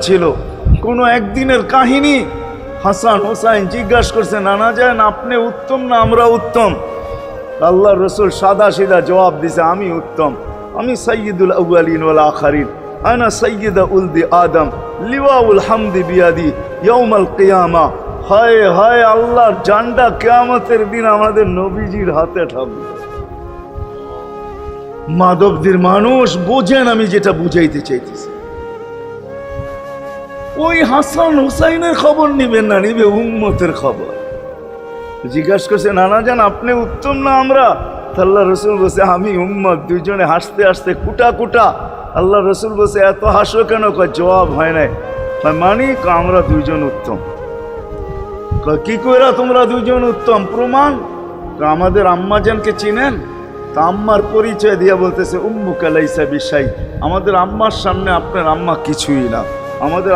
ছিল কোনো একদিনের কাহিনী। হাসান হোসাইন জিজ্ঞাসা করছে, নানা যান আপনি উত্তম না আমরা উত্তম? আল্লাহ রসুল সাদা সিধা জবাব দিছে, আমি উত্তম, আমি সাইয়্যিদুল আউয়ালিন ওয়াল আখিরিন, আনা সাইয়্যিদা উলদি আদম, লিওয়াউল হামদি বিয়াদি ইয়াউমাল কিয়ামা। হায় হায়, আল্লাহর জান্ডা কিয়ামতের দিন আমাদের নবীজির হাতে থাকবে। মাধবদের মানুষ বোঝেন আমি যেটা বুঝাইতে চাইতেছি। ওই হাসান হুসাইনের খবর নিবেন না, নিবে উম্মতের খবর। জিজ্ঞাসা করছে, নানা যান আপনি উত্তম না আমরা? আল্লাহ রসুল বলছে, আমি উম্মত। দুইজনে হাসতে হাসতে কুটা কুটা। আল্লাহ রসুল বলছে, এত হাসো কেন? জবাব হয় নাই। মানি আমরা দুইজন উত্তম। কি কইরা তোমরা দুইজন উত্তম? প্রমাণ। আমাদের আম্মাজানকে চিনেন? তা আম্মার পরিচয় দিয়া বলতেছে, উম্মুকা লাইসা বিশাই, আমাদের আম্মার সামনে আপনার আম্মা কিছুই না। আমাদের